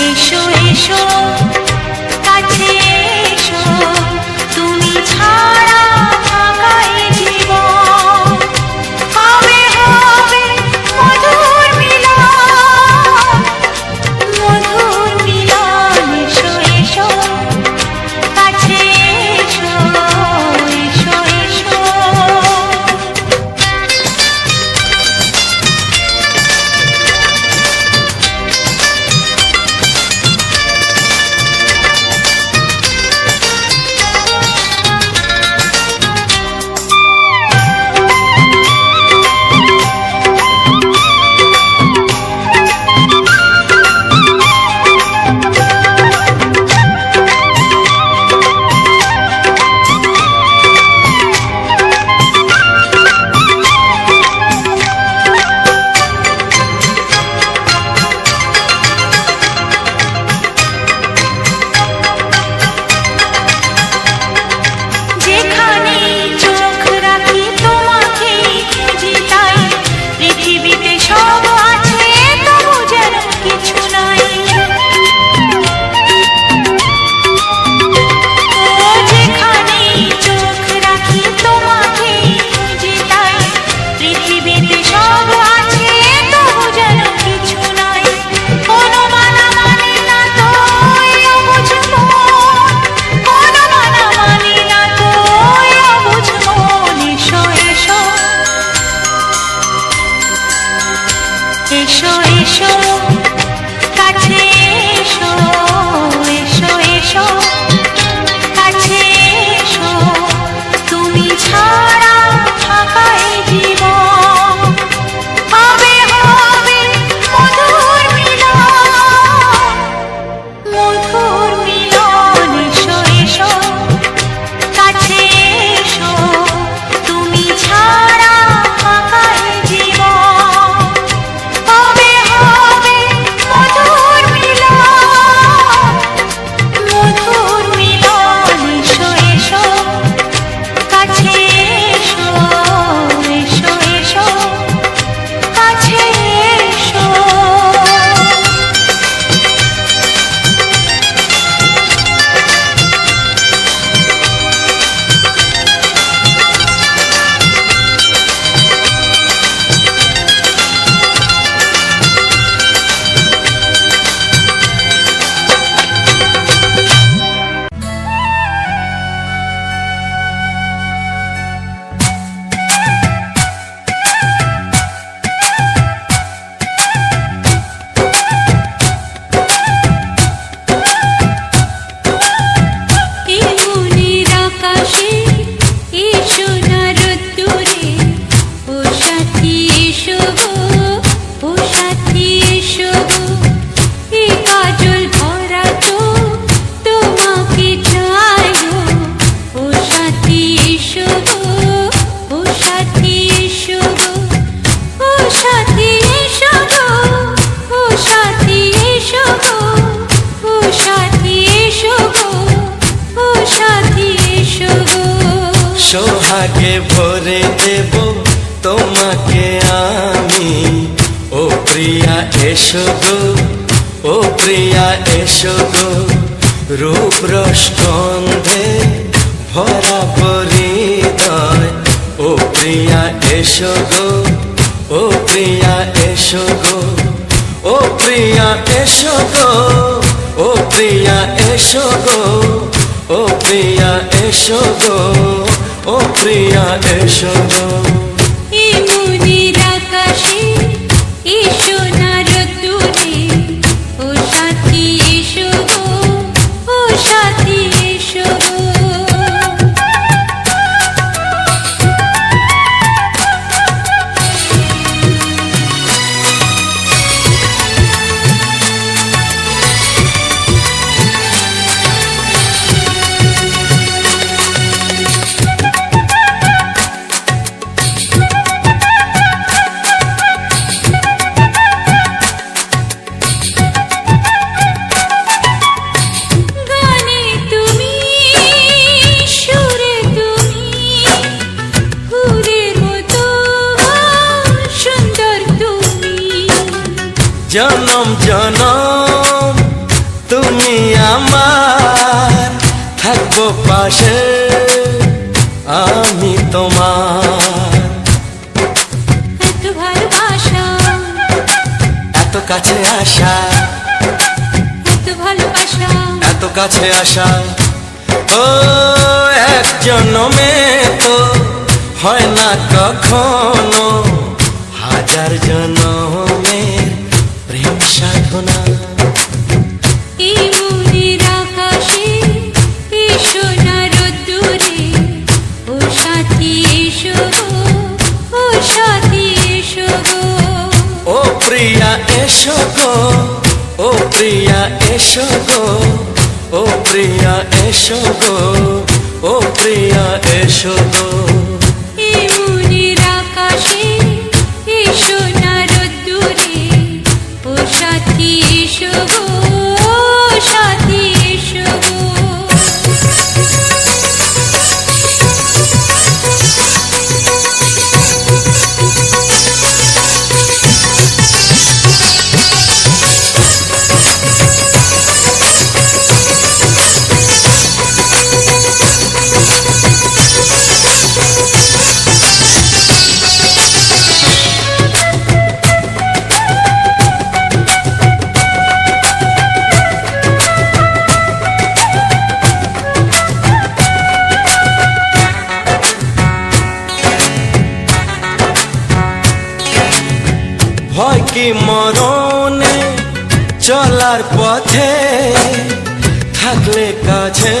এসো এসো কাছে এসো, তুমি ছাড়া ফাঁকা এ জীবন। কবে হবে মধুর মিলন, মধুর মিলন। এসো এসো কাছে এসো, এসো এসো। এসো এসো কাছে এসো, এসো এসো কাছে এসো, তুমি ছাড়া ফাঁকা এ জীবন। কবে হবে মধুর মিলন, মধুর মিলন। এসো এসো কাছে এসো, তুমি ছাড়া ফাঁকা এ জীবন। কবে হবে মধুর মিলন, মধুর মিলন। এসো এসো কাছে এসো, এসো এসো কাছে এসো। সোহাগে ভরে দেব তোমাকে আমি, ও প্রিয়া এসো গো, ও প্রিয়া এসো গো। রূপ রস গন্ধে ভরা হৃদয়, ও প্রিয়া এসো গো, ও প্রিয়া এসো গো, ও প্রিয়া এসো গো, ও প্রিয়া এসো গো, ও প্রিয়া এসো গো, ও প্রিয়া এসো গো। এই মনের আকাশে এসো না রোদ্দুরে, ও সাথী এসো গো, ও সাথী এসো গো। জনম জনম পাশে আমি তোমার। এত ভালোবাসা, এত কাছে আসা, এত ভালোবাসা, এত কাছে আসা, ও এক জন্মে তো হয় না কখনো, হাজার জন্মের প্রেম সাধনা। এই মনের আকাশে এসো না রোদ্দুরে, ও সাথী এসো গো, ও সাথী এসো গো। ও প্রিয়া এসো গো, ও প্রিয়া এসো গো, ও প্রিয়া এসো গো, ও প্রিয়া এসো গো। এই মনের আকাশে এসো না রোদ্দুরে, ও সাথী এসো গো, ও সাথী এসো গো। ভয় কি মরণে চলার পথে, থাকলে কাছে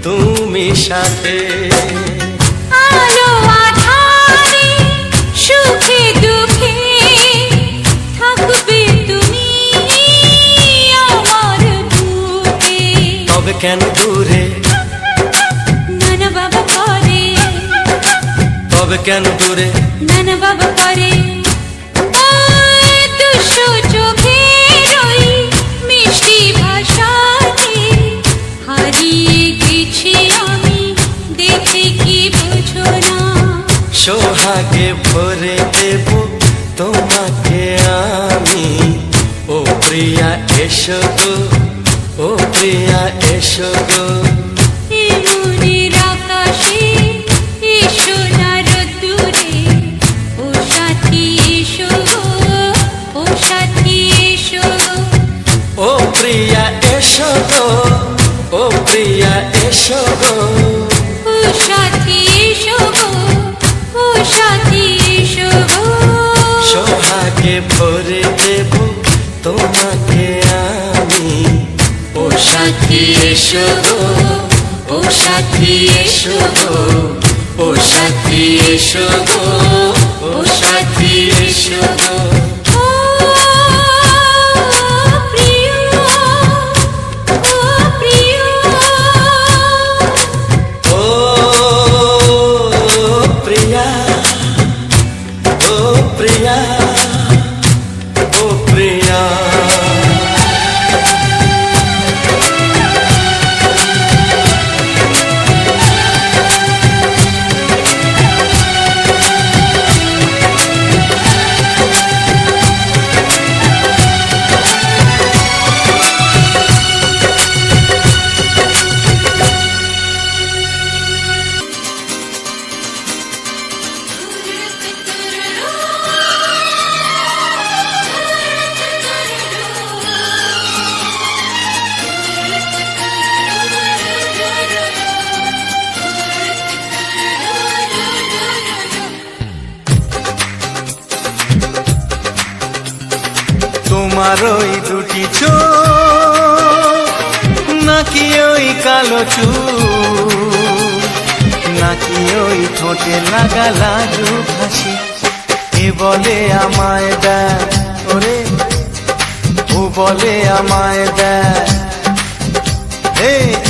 তুমি সাথে। আলো আঁধারে সুখে দুঃখে থাকবে তুমি আমার বুকে। তবে কেন দূরে, নানা বাবা করে, তবে কেন দূরে, নানা বাবা করে। ওই দুশো চোখের ওই মিষ্টি ভাষাতে হারিয়ে গেছি আমি, দেখে কি বুঝো না। সোহাগে ভরে দেব তোমাকে আমি, ও প্রিয়া এসো গো, ও প্রিয়া এসো গো। এই মনের আকাশে এসো না রোদ্দুরে, ও সাথী এসো গো, ও সাথী এসো গো। ও প্রিয়া এসো গো, ও প্রিয়া এসো গো। ও সাথী এসো গো, ও সাথী এসো গো। সোহাগে ভরে দেব তোমাকে আমি, ও সাথী এসো গো, ও সাথী এসো গো, ও সাথী এসো গো, ও সাথী এসো গো। ও প্রিয়, ও প্রিয়, ও প্রিয়া, ও প্রিয়া, ও প্রিয়া। তোমার ওই দুটি চোখ, নাকি ওই কালো চুল, নাকি ওই ঠোঁটে লাগা লাজু হাসি, এ বলে আমায় দেয় ওরে, ও বলে আমায় দেয়,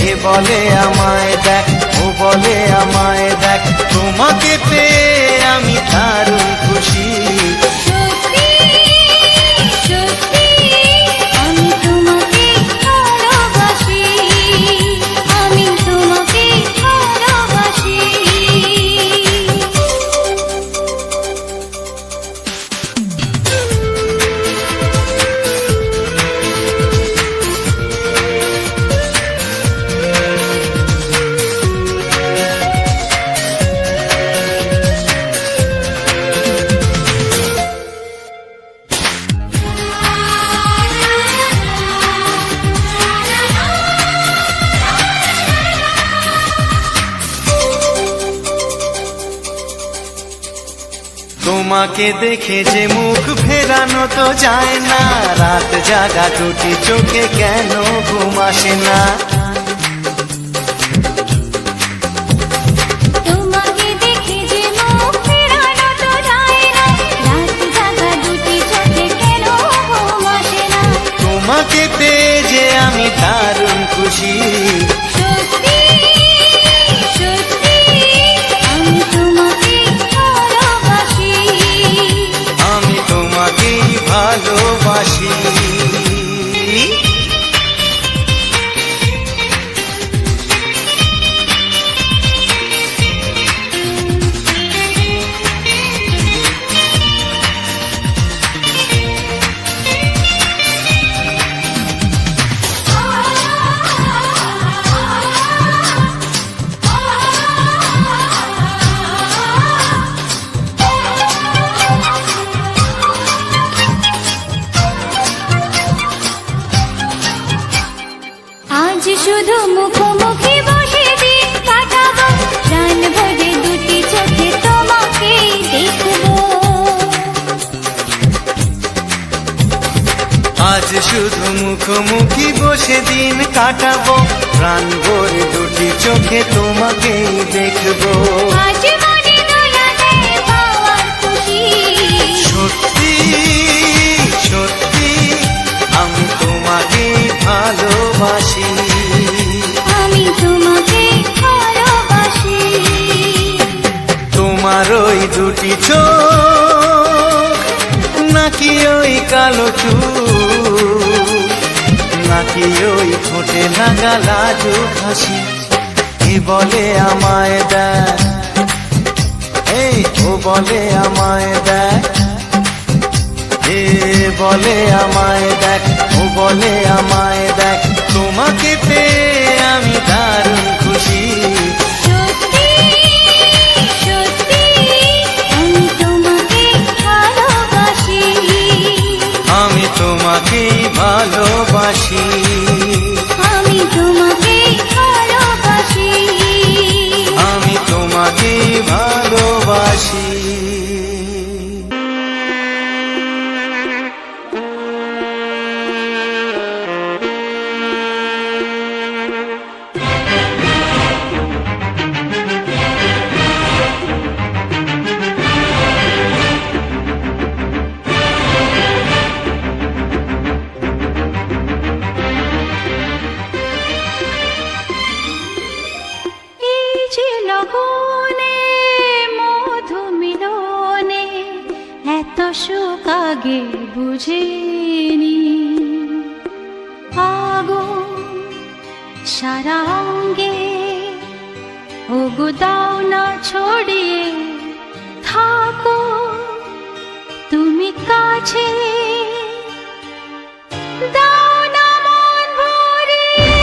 এ বলে আমায় দেখ, ও বলে আমায় দেখ, তোমাকে পেয়ে আমি দারুণ খুশি। সত্যি সত্যি আমি তোমাকে ভালোবাসি, আমি তোমাকে ভালোবাসি। তোমাকে দেখে যে মুখ ফেরানো তো যায় না, রাত জাগা দুটি চোখে কেন ঘুম আসে না। তোমাকে দেখে যে মুখ ফেরানো তো যায় না, রাত জাগা দুটি চোখে কেন ঘুম আসে না। তোমাকে পেয়ে যে আমি দারুণ খুশি, সত্যি সত্যি আমি তোমাকে ভালোবাসি, আমি তোমাকেই ভালোবাসি। আজ শুধু মুখোমুখি বসে দিন কাটাবো, প্রাণ ভরে দুটি চোখে তোমাকে দেখবো। আজ শুধু মুখোমুখি বসে দিন কাটাবো, প্রাণ ভরে দুটি চোখে তোমাকেই দেখবো। আজ মনে দোলা দেয় পাওয়ার খুশি, সত্যি সত্যি আমি তোমাকেই ভালোবাসি, আমি তোমাকে ভালোবাসি। তোমার ওই দুটি চোখ, নাকি ওই কালো চুল, নাকি ওই ঠোঁটে লাগা লাজুক হাসি, এ বলে আমায় দেয়, এই ও বলে আমায় দেয়, এ বলে আমায় দেখ, ও বলে আমায় দেখ, তোমাকে পেয়ে আমি দারুণ খুশি। সত্যি সত্যি আমি তোমাকে ভালোবাসি, আমি তোমাকেই ভালোবাসি, আমি তোমাকে ভালোবাসি, আমি তোমাকেই ভালোবাসি। এই যে লগনে মধু মিলনে এত সুখ আগে বুঝিনি, আগুন সারা অঙ্গে ওগো দাও না ছড়িয়ে থাকো তুমি কাছে, দাও না মন ভরিয়ে।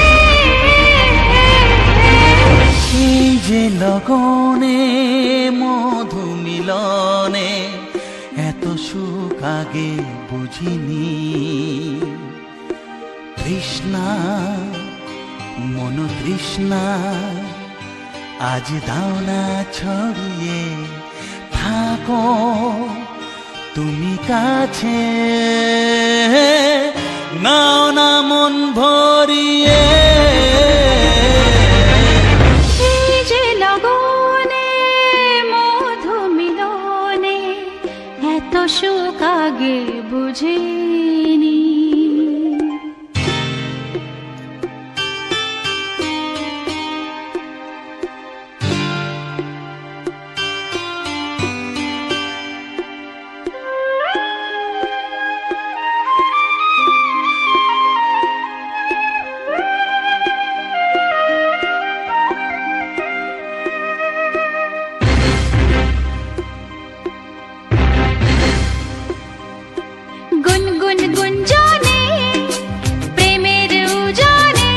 এই যে লগনে মধু মিলনে এত সুখ আগে বুঝিনি, তৃষ্ণা মন তৃষ্ণা আজ দাও না ছড়িয়ে থাকো তুমি কাছে, নাও না মন ভরিয়ে। এই যে লগনে মধু মিলনে এত সুখ আগে বুঝিনি। গুনগুন গুঞ্জনে প্রেমের উজানে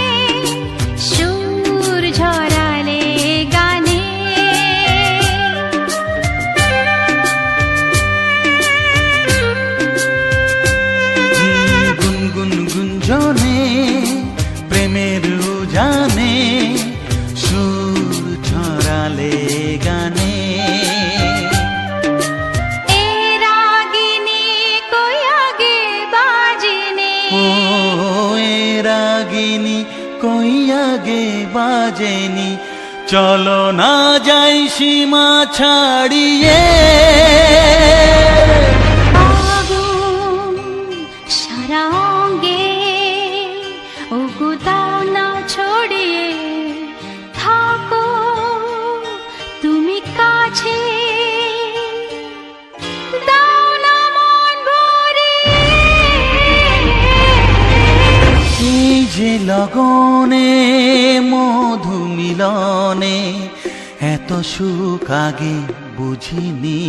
সুর ঝরালে গানে, গুনগুন গুঞ্জনে প্রেমের উজানে সুর ছড়ালে গানে, এই লাগিনি কই আগে বাজেনি, চলো না যাই সীমা ছাড়িয়ে। আগুন সারা অঙ্গে, ওগো দাও না ছড়িয়ে, থাকো তুমি কাছে, দাও না মন ভরিয়ে। এই যে লগনে মধু মিলনে এত সুখ আগে বুঝিনি।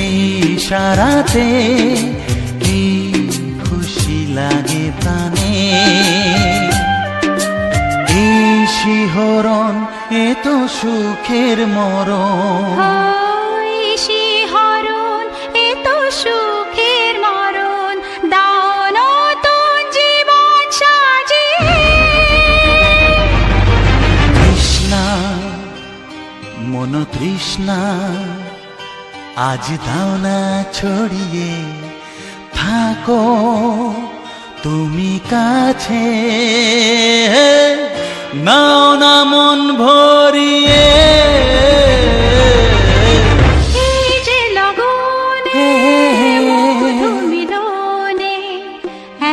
এই ইশারাতে কি খুশি লাগে প্রাণে, এই শিহরণ এত সুখের মরণ, ওই শিহরণ এত সুখের মরণ, দাও নতুন জীবন সাজিয়ে। তৃষ্ণা মন তৃষ্ণা আজ দাও না ছড়িয়ে, থাকো তুমি কাছে, নাও না মন ভরিয়ে। এই যে লগনে মধু মিলনে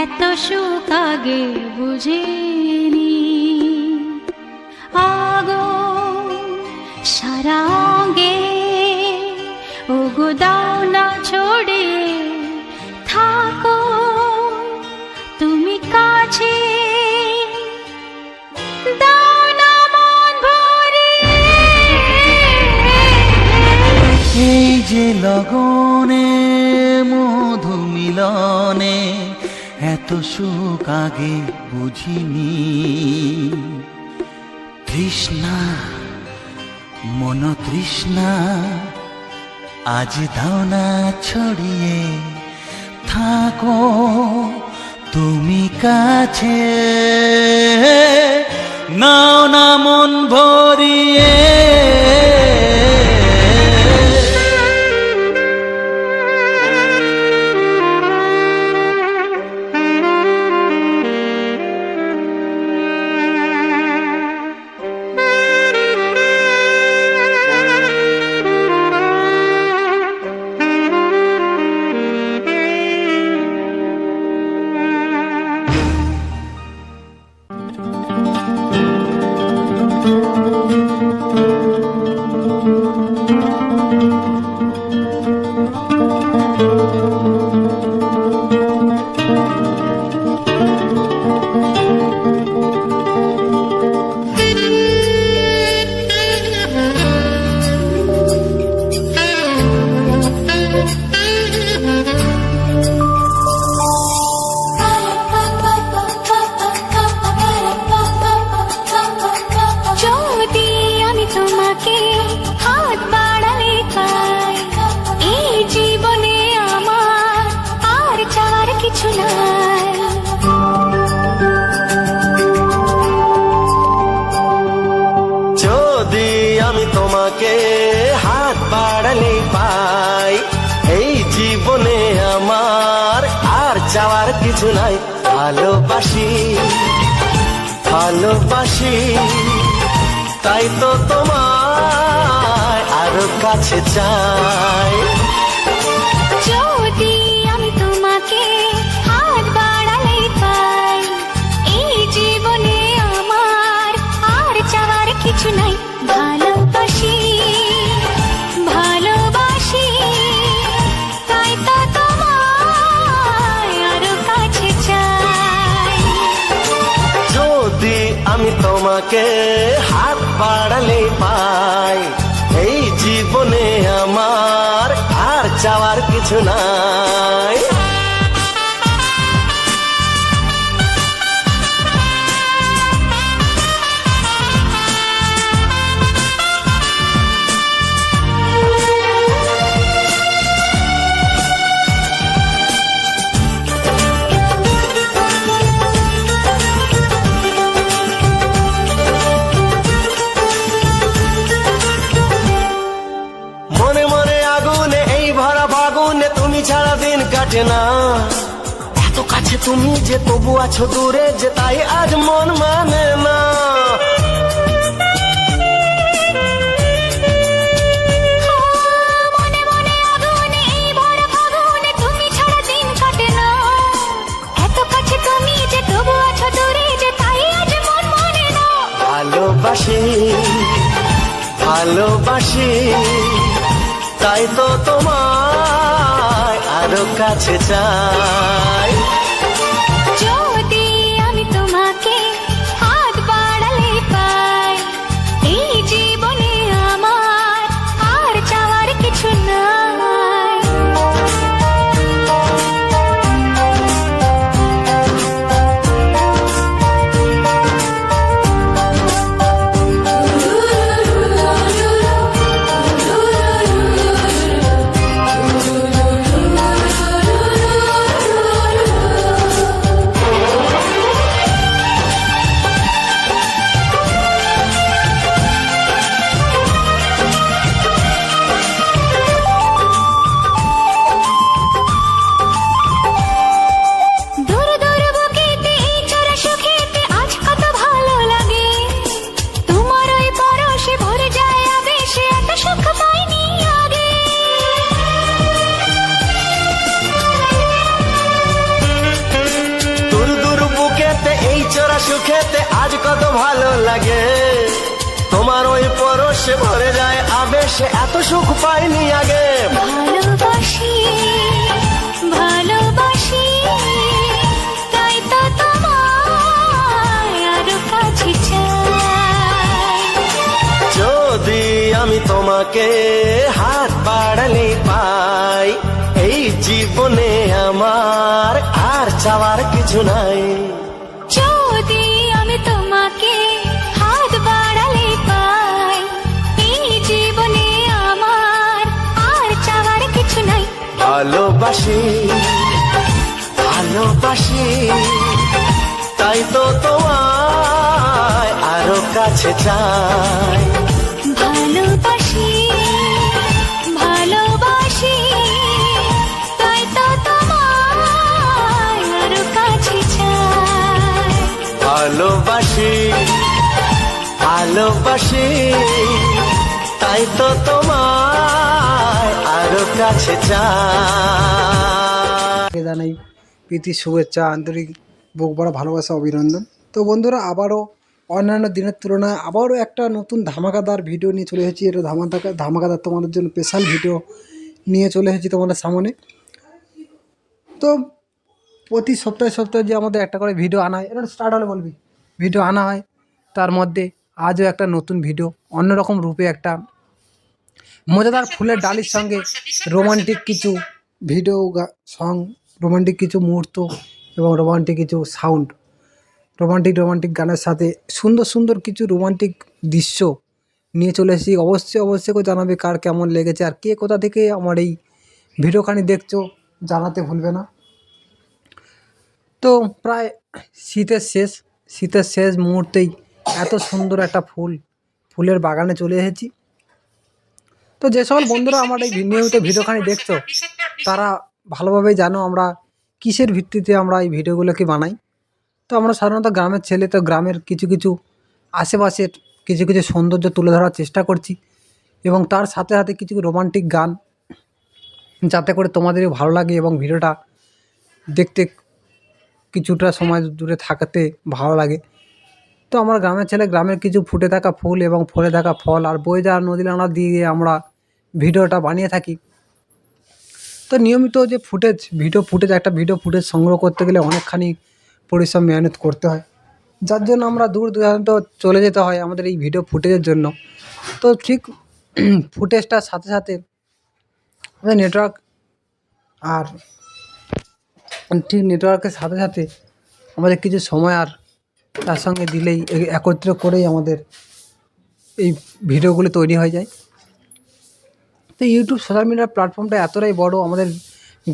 এত সুখ আগে বুঝিনি। আগুন সারা অঙ্গে, ওগো দাও না ছড়িয়ে, থাকো তুমি কাছে, দাও না মন ভরিয়ে। এই যে লগনে মধু মিলনে এত সুখ আগে বুঝিনি। তৃষ্ণা মন তৃষ্ণা আজ দাও না ছড়িয়ে, থাকো তুমি কাছে, নাও না মন ভরিয়ে। তোমাকে হাত বাড়ালে পাই, এই জীবনে আমার আর চাওয়ার কিছু নাই। ভালোবাসি ভালোবাসি তাই তো তোমায় আরো কাছে চাই। যদি আমি তোমাকে হাত বাড়ালে পাই, এই জীবনে আমার আর চাওয়ার কিছু নাই। ভালোবাসি ভালোবাসি তাই তো তোমায় আরো কাছে তোমাকে হাত বাড়ালে পাই, এই জীবনে আমার আর চাওয়ার কিছু নাই। মনে মনে আগুনে এই ভরা ফাগুনে তুমি ছাড়া দিন কাটে না, এত কাছে তুমি যে তবু আছো দূরে যে তাই আজ মন মানে না। মনে মনে আগুনে এই ভরা ফাগুনে তুমি ছাড়া দিন কাটে না, এত কাছে তুমি যে তবু আছো দূরে যে তাই আজ মন মানে না। ভালোবাসি ভালোবাসি তাই তো তোমায় আরো কাছে চাই। যদি আমি তোমাকে হাত বাড়ালে পাই, এই জীবনে আমার আর চাওয়ার কিছু নাই। দূর দূর বুকেতে এই চোরা সুখেতে আজ কত ভালো লাগে, তোমার ওই পরশে ভরে যায় আবেশে এত সুখ পাইনি আগে। দূর দূর বুকেতে এই চোরা সুখেতে আজ কত ভালো লাগে, তোমার ওই পরশে ভরে যায় আবেশে এত সুখ পাইনি আগে। ভালোবাসি ভালোবাসি তাই তো তোমায় আরো কাছে চাই। যদি আমি তোমাকে হাত বাড়ালে পাই, এই জীবনে আমার আর চাওয়ার কিছু নাই। যদি আমি তোমাকে হাত বাড়ালে পাই, এই জীবনে আমার আর চাওয়ার কিছু নাই। ভালোবাসি ভালোবাসি তাই তো তোমায় আরো কাছে চাই। ভালোবাসি ভালোবাসি তাই তো তোমায় আরো কাছে চাই। ভালোবাসি ভালোবাসি তাই তো তোমায় আরো কাছে চাই। জানাই প্রীতি শুভেচ্ছা, আন্তরিক বুক ভরা ভালোবাসা, অভিনন্দন। তো বন্ধুরা, আবারও অন্যান্য দিনের তুলনায় আবারও একটা নতুন ধামাকাদার ভিডিও নিয়ে চলে এসেছি। এটা ধামাকাদার তোমাদের জন্য স্পেশাল ভিডিও নিয়ে চলে এসেছি তোমাদের সামনে। তো প্রতি সপ্তাহে যে আমাদের একটা করে ভিডিও আনা হয়, এটা স্টার্ট হলে বলবি, ভিডিও আনা হয়, তার মধ্যে আজও একটা নতুন ভিডিও অন্যরকম রূপে একটা মজাদার ফুলের ডালির সঙ্গে রোমান্টিক কিছু ভিডিও সং, রোমান্টিক কিছু মুহূর্ত এবং রোমান্টিক কিছু সাউন্ড, রোমান্টিক গানের সাথে সুন্দর সুন্দর কিছু রোমান্টিক দৃশ্য নিয়ে চলে এসেছি। অবশ্যই করে জানাবে কার কেমন লেগেছে, আর কে কোথা থেকে আমার এই ভিডিওখানি দেখছো জানাতে ভুলবে না। তো প্রায় শীতের শেষ মুহূর্তেই এত সুন্দর একটা ফুলের বাগানে চলে এসেছি। তো যে সকল বন্ধুরা আমার এই নিয়মিত ভিডিওখানি দেখছো তারা ভালোভাবেই জানো আমরা কিসের ভিত্তিতে আমরা এই ভিডিওগুলোকে বানাই। তো আমরা সাধারণত গ্রামের ছেলে, তো গ্রামের কিছু আশেপাশের কিছু সৌন্দর্য তুলে ধরার চেষ্টা করছি, এবং তার সাথে সাথে কিছু রোমান্টিক গান, যাতে করে তোমাদেরও ভালো লাগে এবং ভিডিওটা দেখতে কিছুটা সময় দূরে থাকতে ভালো লাগে। তো আমরা গ্রামের ছেলে, গ্রামের কিছু ফুটে থাকা ফুল এবং ফলে থাকা ফল আর বয়ে যাওয়া নদী নালা দিয়ে আমরা ভিডিওটা বানিয়ে থাকি। তো নিয়মিত যে ভিডিও ফুটেজ সংগ্রহ করতে গেলে অনেকখানি পরিশ্রম মেহনত করতে হয়। যার জন্য আমরা দূর দূরান্ত চলে যেতে হয় আমাদের এই ভিডিও ফুটেজের জন্য। তো ঠিক ফুটেজটার সাথে সাথে আমাদের নেটওয়ার্ক আর ঠিক নেটওয়ার্কের সাথে সাথে আমাদের কিছু সময় আর তার সঙ্গে দিলেই একত্র করেই আমাদের এই ভিডিওগুলি তৈরি হয়ে যায়। তো ইউটিউব সোশ্যাল মিডিয়ার প্ল্যাটফর্মটা এতটাই বড়, আমাদের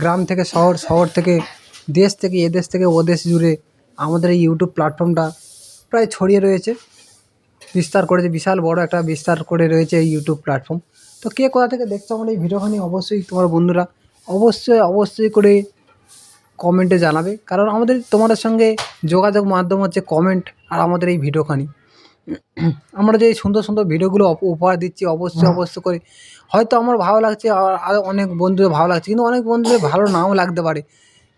গ্রাম থেকে শহর, শহর থেকে দেশ, থেকে এদেশ থেকে ও দেশ জুড়ে আমাদের এই ইউটিউব প্ল্যাটফর্মটা প্রায় ছড়িয়ে রয়েছে, বিস্তার করেছে, বিশাল বড় একটা বিস্তার করে রয়েছে এই ইউটিউব প্ল্যাটফর্ম। তো কে কোথা থেকে দেখছো আমার এই ভিডিওখানি অবশ্যই তোমার বন্ধুরা অবশ্যই করে কমেন্টে জানাবে, কারণ আমাদের তোমাদের সঙ্গে যোগাযোগ মাধ্যম হচ্ছে কমেন্ট আর আমাদের এই ভিডিওখানি। আমরা যে এই সুন্দর সুন্দর ভিডিওগুলো উপহার দিচ্ছি অবশ্যই করে হয়তো আমার ভালো লাগছে, আর অনেক বন্ধুদের ভালো লাগছে, কিন্তু অনেক বন্ধুদের ভালো নাও লাগতে পারে,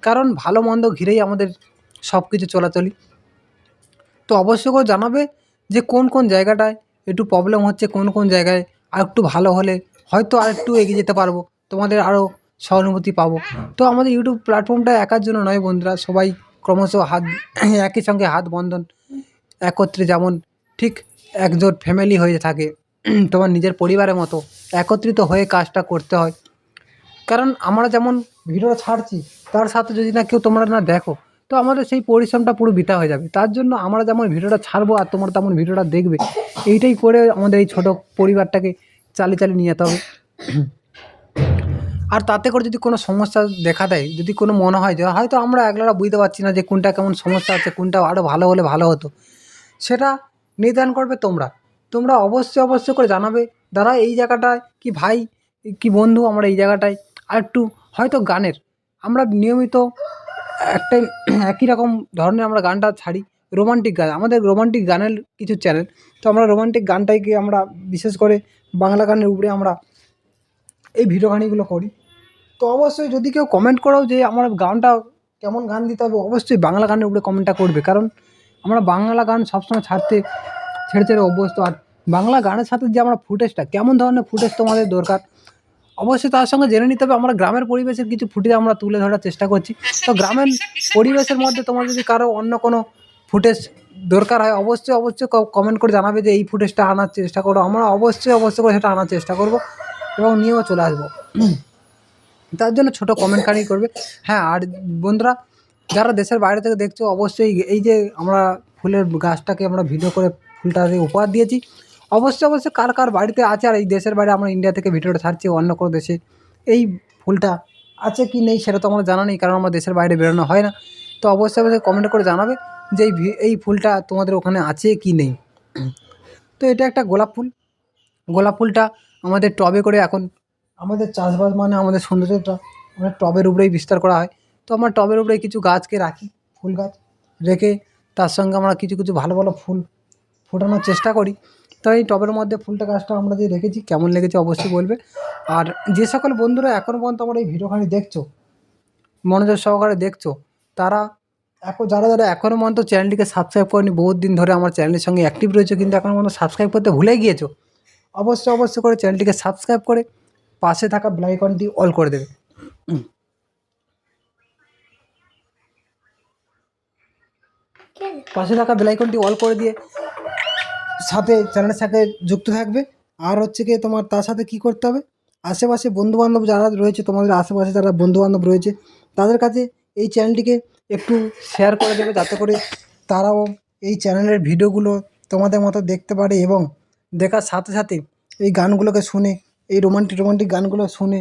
কারণ ভালো মন্দ ঘিরেই আমাদের সব কিছু চলাচলি। তো অবশ্যই করে জানাবে যে কোন কোন জায়গাটায় একটু প্রবলেম হচ্ছে, কোন কোন জায়গায় আর একটু ভালো হলে হয়তো আর একটু এগিয়ে যেতে পারবো, তোমাদের আরও সহানুভূতি পাবো। তো আমাদের ইউটিউব প্ল্যাটফর্মটা একার জন্য নয় বন্ধুরা, সবাই ক্রমশ একই সঙ্গে হাত বন্ধন একত্রে, যেমন ঠিক একজোট ফ্যামিলি হয়ে থাকে, তোমার নিজের পরিবারের মতো একত্রিত হয়ে কাজটা করতে হয়। কারণ আমরা যেমন ভিডিওটা ছাড়ছি তার সাথে যদি না কেউ তোমরা না দেখো, তো আমাদের সেই পরিশ্রমটা পুরো বৃথা হয়ে যাবে। তার জন্য আমরা যেমন ভিডিওটা ছাড়বো আর তোমরা তেমন ভিডিওটা দেখবে, এইটাই করে আমাদের এই ছোটো পরিবারটাকে চালিয়ে নিয়ে যেতে হবে। আর তাতে করে যদি কোনো সমস্যা দেখা দেয়, যদি কোনো মনে হয় যে হয়তো আমরা একলারা বুঝতে পারছি না যে কোনটা কেমন সমস্যা আছে, কোনটা আরও ভালো হলে ভালো হতো, সেটা নির্ধারণ করবে তোমরা অবশ্যই করে জানাবে, দাদা এই জায়গাটায় কি ভাই কি বন্ধু আমরা এই জায়গাটায় আর একটু হয়তো গানের আমরা নিয়মিত একটাই একই রকম ধরনের আমরা গানটা ছাড়ি, রোমান্টিক গান, আমাদের রোমান্টিক গানের কিছু চ্যানেল, তো আমরা রোমান্টিক গানটাকে আমরা বিশেষ করে বাংলা গানের উপরে আমরা এই ভিডিও গানগুলো করি। তো অবশ্যই যদি কেউ কমেন্ট করো যে আমার গানটা কেমন গান দিতে হবে, অবশ্যই বাংলা গানের উপরে কমেন্টটা করবে, কারণ আমরা বাংলা গান সবসময় ছেড়ে অভ্যস্ত। আর বাংলা গানের সাথে যে আমরা ফুটেজটা কেমন ধরনের ফুটেজ তোমাদের দরকার, অবশ্যই তার সঙ্গে জেনে নিতে হবে। আমরা গ্রামের পরিবেশের কিছু ফুটেজ আমরা তুলে ধরার চেষ্টা করছি। তো গ্রামের পরিবেশের মধ্যে তোমার যদি কারো অন্য কোনো ফুটেজ দরকার হয়, অবশ্যই কমেন্ট করে জানাবে যে এই ফুটেজটা আনার চেষ্টা করো, আমরা অবশ্যই করে সেটা আনার চেষ্টা করব এবং নিয়েও চলে আসবো। তার জন্য ছোটো কমেন্টখানি করবে। হ্যাঁ, আর বন্ধুরা যারা দেশের বাইরে থেকে দেখছো, অবশ্যই এই যে আমরা ফুলের গাছটাকে আমরা ভিডিও করে ফুলটাকে উপহার দিয়েছি, অবশ্যই কার বাড়িতে আছে, আর এই দেশের বাইরে আমরা ইন্ডিয়া থেকে ভিডিওটা ছাড়ছি, অন্য কোনো দেশে এই ফুলটা আছে কি নেই সেটা তো আমার জানা নেই, কারণ আমরা দেশের বাইরে বেরোনো হয় না। তো অবশ্যই কমেন্ট করে জানাবে যে এই ফুলটা তোমাদের ওখানে আছে কি নেই। তো এটা একটা গোলাপ ফুলটা আমাদের টবে করে, এখন আমাদের চাষবাস মানে আমাদের সৌন্দর্যটা আমাদের টবের উপরেই বিস্তার করা হয়। তো আমরা টবের উপরে কিছু গাছকে রাখি, ফুল গাছ রেখে তার সঙ্গে আমরা কিছু ভালো ফুল ফোটানোর চেষ্টা করি। তো এই টবের মধ্যে ফুলটা গাছটা আমরা যে রেখেছি, কেমন লেগেছে অবশ্যই বলবে। আর যে সকল বন্ধুরা এখনও পর্যন্ত আমার এই ভিডিওখানি দেখছো, মনোযোগ সহকারে দেখছো, তারা যারা এখনও পর্যন্ত চ্যানেলটিকে সাবস্ক্রাইব করেনি, বহুত দিন ধরে আমার চ্যানেলের সঙ্গে অ্যাক্টিভ রয়েছে কিন্তু এখনও পর্যন্ত সাবস্ক্রাইব করতে ভুলে গিয়েছো, অবশ্যই করে চ্যানেলটিকে সাবস্ক্রাইব করে পাশে থাকা বেল আইকনটি অল করে দেবে। পাশে থাকা বেল আইকনটি অল করে দিয়ে সাথে চ্যানেলের সাথে যুক্ত থাকবে। আর হচ্ছে কি তোমার তার সাথে কি করতে হবে, আশেপাশে বন্ধুবান্ধব যারা রয়েছে, তোমাদের আশেপাশে যারা বন্ধুবান্ধব রয়েছে, তাদের কাছে এই চ্যানেলটিকে একটু শেয়ার করে দেবে, যাতে করে তারাও এই চ্যানেলের ভিডিওগুলো তোমাদের মতো দেখতে পারে এবং দেখার সাথে সাথে এই গানগুলোকে শুনে, এই রোমান্টিক গানগুলো শুনে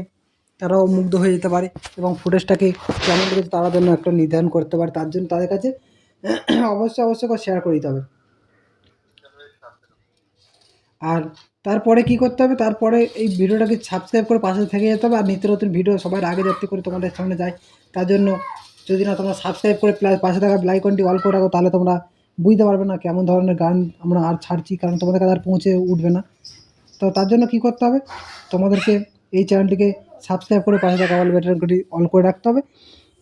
তারাও মুগ্ধ হয়ে যেতে পারে এবং ফুটেজটাকে কেমন লেগেছে তারা জন্য একটা নির্ধারণ করতে পারে। তার জন্য তাদের কাছে অবশ্যই করে শেয়ার করে দিতে হবে। আর তারপরে কি করতে হবে, তারপরে এই ভিডিওটাকে সাবস্ক্রাইব করে পাশে থেকে যেতে হবে। আর নিত্য নতুন ভিডিও সবার আগে যাতে করে তোমাদের সামনে যায়, তার জন্য যদি না তোমরা সাবস্ক্রাইব করে প্লাস পাশে থাকা বেল আইকনটি অল করে রাখো, তাহলে তোমরা বুঝতে পারবে না কেমন ধরনের গান আমরা আর ছাড়ছি, কারণ তোমাদের কাছে আর পৌঁছে উঠবে না। তো তার জন্য কী করতে হবে, তোমাদেরকে এই চ্যানেলটিকে সাবস্ক্রাইব করে পাশে থাকা অল বাটনটি অল করে রাখতে হবে।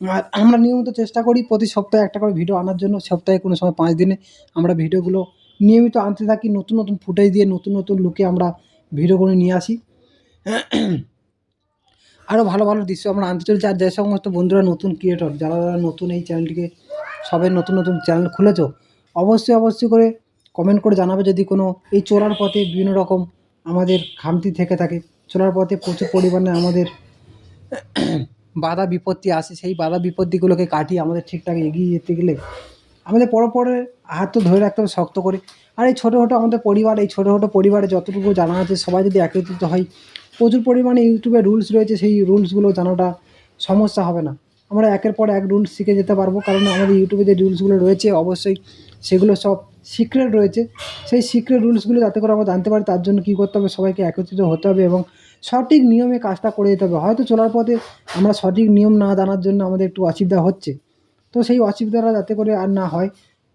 আর আমরা নিয়মিত চেষ্টা করি প্রতি সপ্তাহে একটা করে ভিডিও আনার জন্য, সপ্তাহে কোনো সময় 5 দিনে আমরা ভিডিওগুলো নিয়মিত আনতে থাকি, নতুন ফুটেজ দিয়ে নতুন লুকে আমরা ভিডিওগুলো নিয়ে আসি। আরও ভালো দৃশ্য আমরা আনতে চলছি। আর যে সমস্ত বন্ধুরা নতুন ক্রিয়েটর, যারা নতুন এই চ্যানেলটিকে সবাই নতুন চ্যানেল খুলেছো, অবশ্যই অবশ্যই করে কমেন্ট করে জানাবে যদি কোনো এই চলার পথে বিভিন্ন রকম আমাদের খামতি থেকে থাকে। চলার পথে প্রচুর পরিমাণে আমাদের বাধা বিপত্তি আসে, সেই বাধা বিপত্তিগুলোকে কাটিয়ে আমাদের ঠিকঠাক এগিয়ে যেতে গেলে আমাদের পরপরের হাত তো ধরে রাখতে হবে শক্ত করে। আর এই ছোটো ছোটো আমাদের পরিবার, এই ছোটো ছোটো পরিবারে যতটুকু জানা আছে সবাই যদি একত্রিত হয়, প্রচুর পরিমাণে ইউটিউবে রুলস রয়েছে, সেই রুলসগুলো জানাটা সমস্যা হবে না। আমরা একের পর এক রুলস শিখে যেতে পারবো, কারণ আমাদের ইউটিউবে যে রুলসগুলো রয়েছে অবশ্যই সেগুলো সব সিক্রেট রয়েছে। সেই সিক্রেট রুলসগুলো যাতে করে আমরা জানতে পারি, তার জন্য কী করতে হবে, সবাইকে একত্রিত হতে হবে এবং সঠিক নিয়মে কাজটা করে যেতে হবে। হয়তো চলার পথে আমরা সঠিক নিয়ম না জানার জন্য আমাদের একটু অসুবিধা হচ্ছে, তো সেই অসুবিধাটা যাতে করে আর না হয়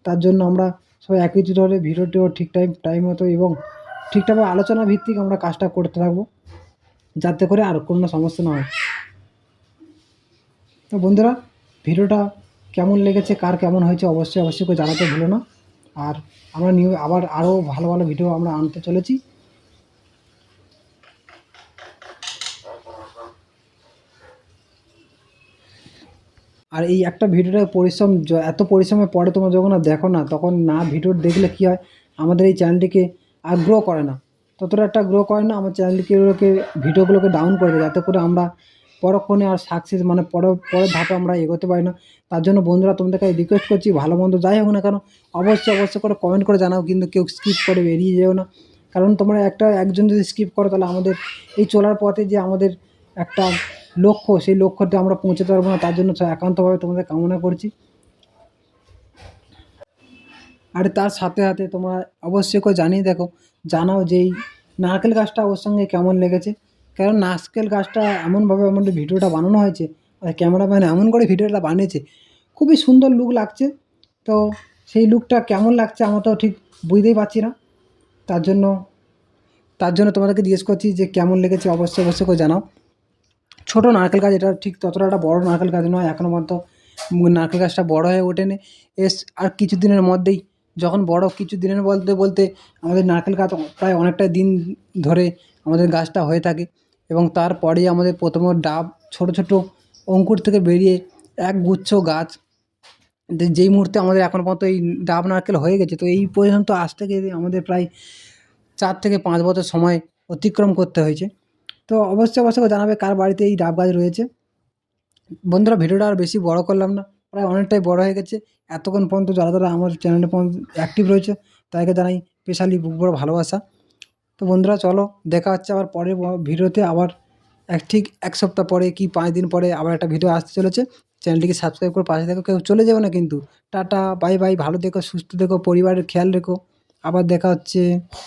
তার জন্য আমরা সবাই একত্রিত হলে ভিডিওটিও ঠিক টাইম মতো এবং ঠিকঠাকভাবে আলোচনা ভিত্তিক আমরা কাজটা করতে থাকবো, যাতে করে আর কোনো সমস্যা না হয়। তো বন্ধুরা, ভিডিওটা কেমন লেগেছে, কার কেমন হয়েছে অবশ্যই অবশ্যই করে জানাতে ভুলো না। আর আমরা আবার আরও ভালো ভালো ভিডিও আমরা আনতে চলেছি। আর এই একটা ভিডিওটা পরিশ্রম এত পরিশ্রমের পরে তোমরা যখন আর দেখো না, তখন না ভিডিও দেখলে কী হয়, আমাদের এই চ্যানেলটিকে আর গ্রো করে না, ততটা একটা গ্রো করে না। আমার চ্যানেলটিকে ভিডিওগুলোকে ডাউন করে দেয়, যাতে করে আমরা পরক্ষণে আর সাকসেস মানে পরের ধাপে আমরা এগোতে পারি না। তার জন্য বন্ধুরা তোমাদেরকে রিকোয়েস্ট করছি, ভালো মন্দ যাই হোক না কেন অবশ্যই করে কমেন্ট করে জানাও, কিন্তু কেউ স্কিপ করে বেরিয়ে যেও না। কারণ তোমরা একজন যদি স্কিপ করো, তাহলে আমাদের এই চলার পথে যে আমাদের একটা লক্ষ্য, সেই লক্ষ্যতে আমরা পৌঁছাতে পারবো না। তার জন্য একান্তভাবে তোমাদের কামনা করছি। আর তার সাথে সাথে তোমরা অবশ্যই করে জানাও যে এই নারকেল গাছটা ওর সঙ্গে কেমন লেগেছে। কারণ নারকেল গাছটা এমনভাবে আমাদের ভিডিওটা বানানো হয়েছে, আর ক্যামেরাম্যান এমন করে ভিডিওটা বানিয়েছে, খুবই সুন্দর লুক লাগছে। তো সেই লুকটা কেমন লাগছে আমরা তো ঠিক বুঝতেই পারছি না। তার জন্য তোমাদেরকে জিজ্ঞেস করছি যে কেমন লেগেছে, অবশ্যই করে জানাও। ছোটো নারকেল গাছ, এটা ঠিক ততটা একটা বড়ো নারকেল গাছ নয়, এখনও পর্যন্ত নারকেল গাছটা বড়ো হয়ে ওঠেনি। আর কিছুদিনের মধ্যেই, যখন বড়ো কিছুদিনের বলতে আমাদের নারকেল গাছ প্রায় অনেকটা দিন ধরে আমাদের গাছটা হয়ে থাকে, এবং তারপরেই আমাদের প্রথম ডাব ছোটো অঙ্কুর থেকে বেরিয়ে এক গুচ্ছ গাছ, যেই মুহূর্তে আমাদের এখন পর্যন্ত এই ডাব নারকেল হয়ে গেছে। তো এই পর্যন্ত আসতে গিয়ে আমাদের প্রায় 4 থেকে 5 বছর সময় অতিক্রম করতে হয়েছে। তো অবশ্যই জানাবে কার বাড়িতে এই ডাব গাছ রয়েছে। বন্ধুরা, ভিডিওটা আর বেশি বড় করলাম না, প্রায় অনেকটাই বড় হয়ে গেছে। এতক্ষণ পর্যন্ত যারা আমার চ্যানেলে অ্যাক্টিভ রয়েছে তাদেরকে জানাই স্পেশালি বুক ভরা ভালোবাসা। তো বন্ধুরা, চলো দেখা হচ্ছে আবার পরের ভিডিওতে। আবার ঠিক 1 সপ্তাহ পরে কি 5 দিন পরে আবার একটা ভিডিও আসতে চলেছে। চ্যানেলটিকে সাবস্ক্রাইব করে পাশে থেকো, কেউ চলে যাবে না কিন্তু। টাটা, বাই বাই, ভালো থেকো, সুস্থ থেকো, পরিবারের খেয়াল রেখো। আবার দেখা হচ্ছে।